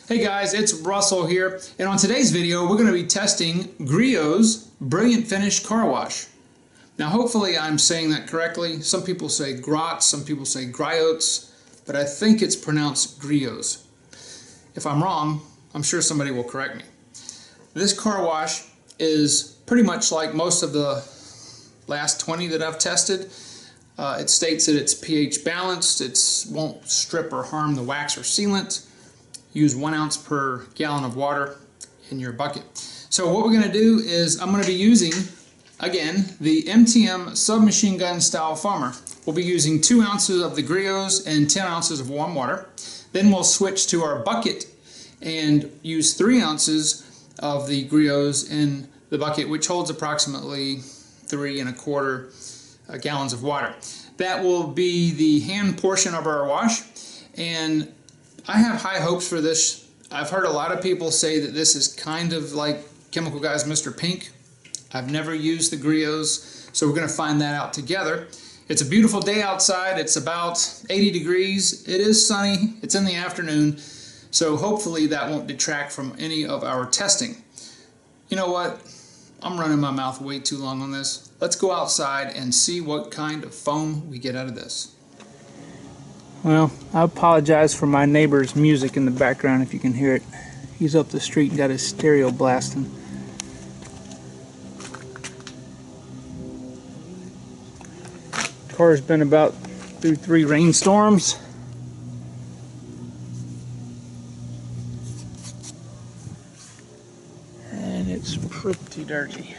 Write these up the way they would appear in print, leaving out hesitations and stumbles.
Hey guys, it's Russell here, and on today's video we're going to be testing Griots Brilliant Finish Car Wash. Now hopefully I'm saying that correctly. Some people say Griots, some people say Griots, but I think it's pronounced Griots. If I'm wrong, I'm sure somebody will correct me. This car wash is pretty much like most of the last 20 that I've tested. It states that it's pH balanced, it won't strip or harm the wax or sealant. Use 1 ounce per gallon of water in your bucket. So what we're going to do is I'm going to be using, again, the MTM submachine gun style foamer. We'll be using 2 ounces of the Griots and 10 ounces of warm water. Then we'll switch to our bucket and use 3 ounces of the Griots in the bucket, which holds approximately 3 1/4 gallons of water. That will be the hand portion of our wash, and I have high hopes for this. I've heard a lot of people say that this is kind of like Chemical Guy's Mr. Pink. I've never used the Griots, so we're going to find that out together. It's a beautiful day outside. It's about 80 degrees. It is sunny. It's in the afternoon, so hopefully that won't detract from any of our testing. You know what? I'm running my mouth way too long on this. Let's go outside and see what kind of foam we get out of this. Well, I apologize for my neighbor's music in the background if you can hear it. He's up the street and got his stereo blasting. Car's been about through 3 rainstorms. And it's pretty dirty.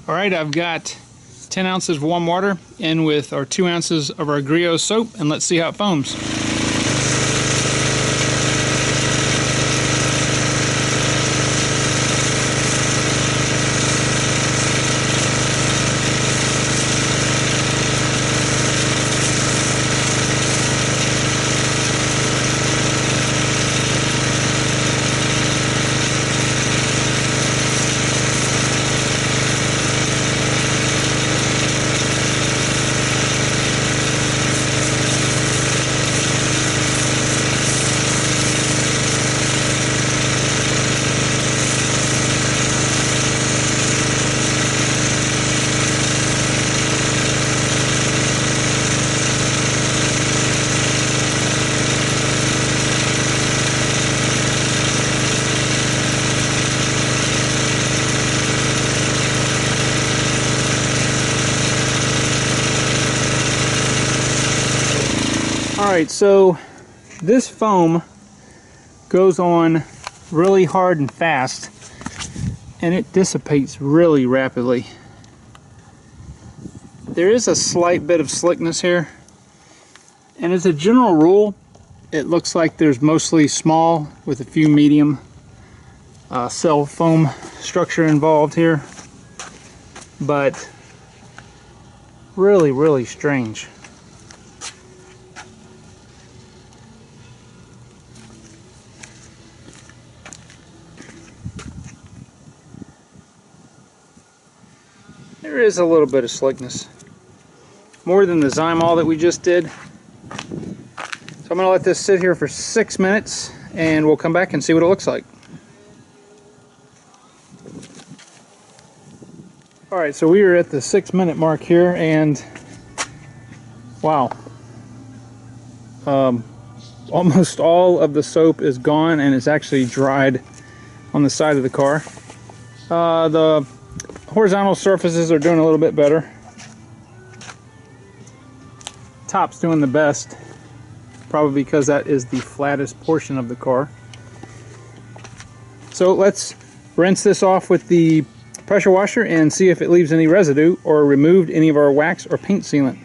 Alright, I've got 10 ounces of warm water in with our 2 ounces of our Griot soap, and let's see how it foams. Alright, so this foam goes on really hard and fast, and it dissipates really rapidly. There is a slight bit of slickness here, and as a general rule, it looks like there's mostly small with a few medium cell foam structure involved here, but really strange. There is a little bit of slickness, more than the Zymol that we just did. So I'm going to let this sit here for 6 minutes and we'll come back and see what it looks like. Alright, so we are at the 6-minute mark here, and wow, almost all of the soap is gone and it's actually dried on the side of the car. The horizontal surfaces are doing a little bit better. Top's doing the best, probably because that is the flattest portion of the car. So let's rinse this off with the pressure washer and see if it leaves any residue or removed any of our wax or paint sealant.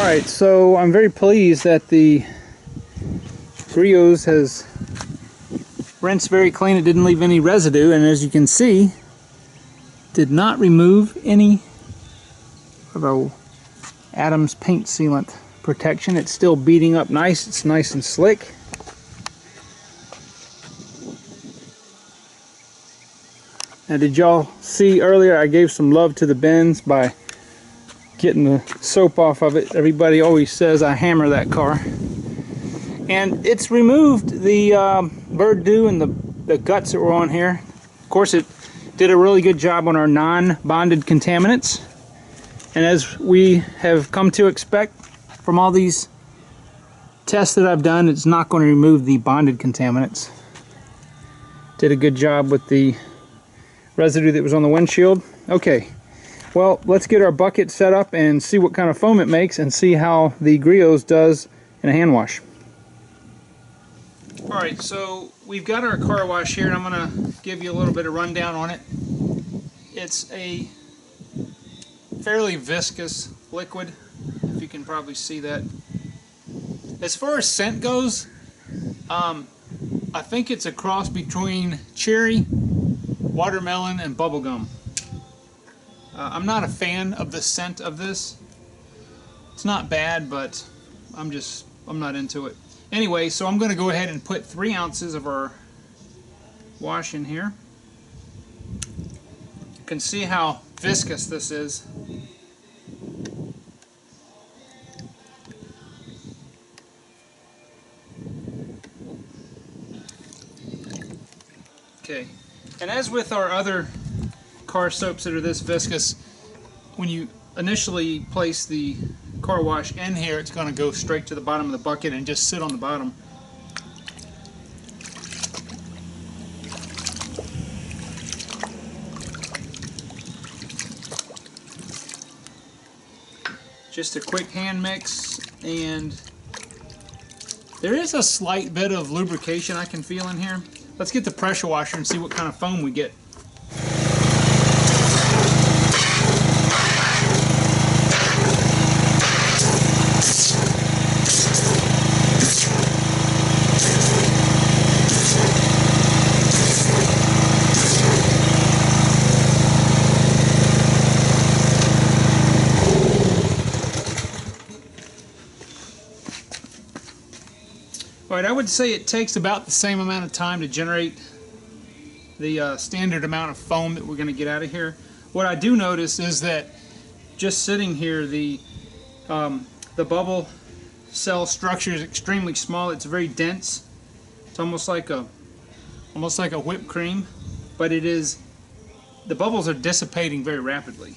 Alright, so I'm very pleased that the Griots has rinsed very clean. It didn't leave any residue, and as you can see, did not remove any of our Adams paint sealant protection. It's still beading up nice. It's nice and slick. Now, did y'all see earlier I gave some love to the bends by getting the soap off of it? Everybody always says I hammer that car. And it's removed the verdure and the guts that were on here. Of course, it did a really good job on our non-bonded contaminants. And as we have come to expect from all these tests that I've done, it's not going to remove the bonded contaminants. Did a good job with the residue that was on the windshield. Okay, well, let's get our bucket set up and see what kind of foam it makes and see how the Griots does in a hand wash. Alright, so we've got our car wash here, and I'm going to give you a little bit of rundown on it. It's a fairly viscous liquid, if you can probably see that. As far as scent goes, I think it's a cross between cherry, watermelon, and bubblegum. I'm not a fan of the scent of this. It's not bad, but I'm not into it. Anyway, so I'm going to go ahead and put 3 ounces of our wash in here. You can see how viscous this is. Okay, and as with our other car soaps that are this viscous, when you initially place the car wash in here, it's going to go straight to the bottom of the bucket and just sit on the bottom. Just a quick hand mix, and there is a slight bit of lubrication I can feel in here. Let's get the pressure washer and see what kind of foam we get. Alright, I would say it takes about the same amount of time to generate the standard amount of foam that we're going to get out of here. What I do notice is that just sitting here, the bubble cell structure is extremely small. It's very dense. It's almost like a whipped cream, but the bubbles are dissipating very rapidly.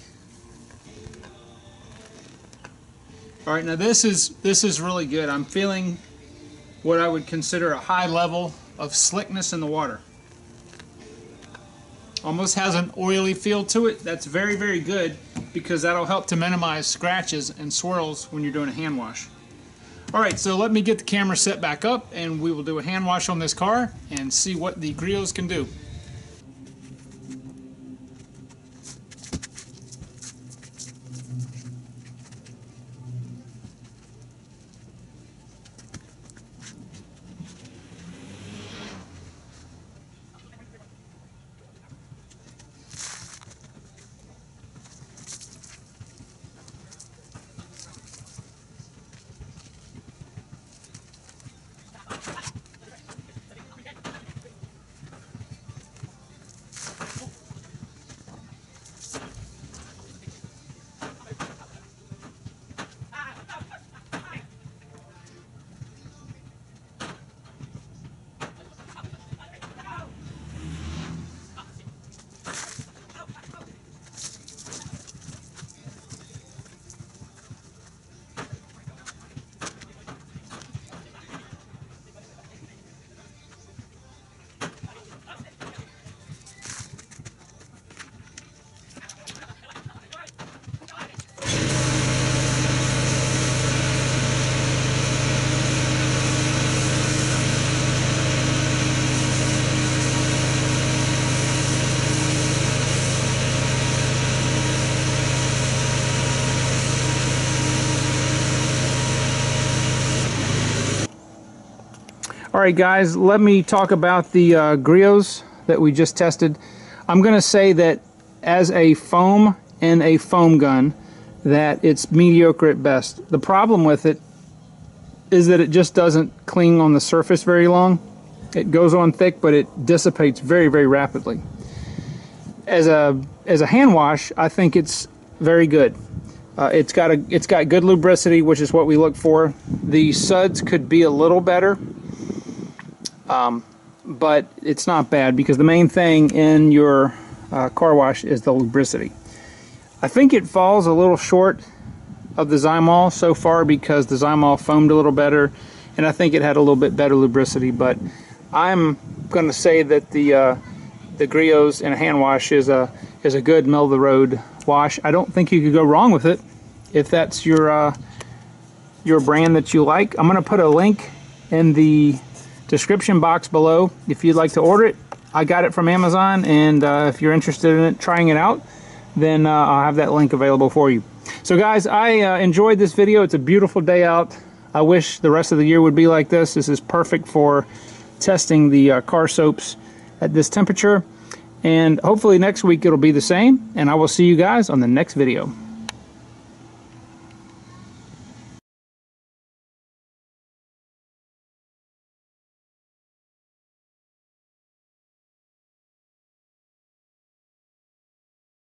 Alright, now this is really good. I'm feeling what I would consider a high level of slickness in the water. Almost has an oily feel to it. That's very, very good, because that'll help to minimize scratches and swirls when you're doing a hand wash. Alright, so let me get the camera set back up and we will do a hand wash on this car and see what the Griots can do. Alright guys, let me talk about the Griots that we just tested. I'm going to say that as a foam and a foam gun, that it's mediocre at best. The problem with it is that it just doesn't cling on the surface very long. It goes on thick, but it dissipates very, very rapidly. As a hand wash, I think it's very good. It's got good lubricity, which is what we look for. The suds could be a little better, but it's not bad because the main thing in your car wash is the lubricity. I think it falls a little short of the Zymol so far because the Zymol foamed a little better, and I think it had a little bit better lubricity. But I'm going to say that the Griots in a hand wash is a good middle of the road wash. I don't think you could go wrong with it if that's your brand that you like. I'm going to put a link in the description box below if you'd like to order it. I got it from Amazon, and if you're interested in it, trying it out, then I'll have that link available for you. So guys, I enjoyed this video. It's a beautiful day out. I wish the rest of the year would be like this. This is perfect for testing the car soaps at this temperature, and hopefully next week it'll be the same, and I will see you guys on the next video.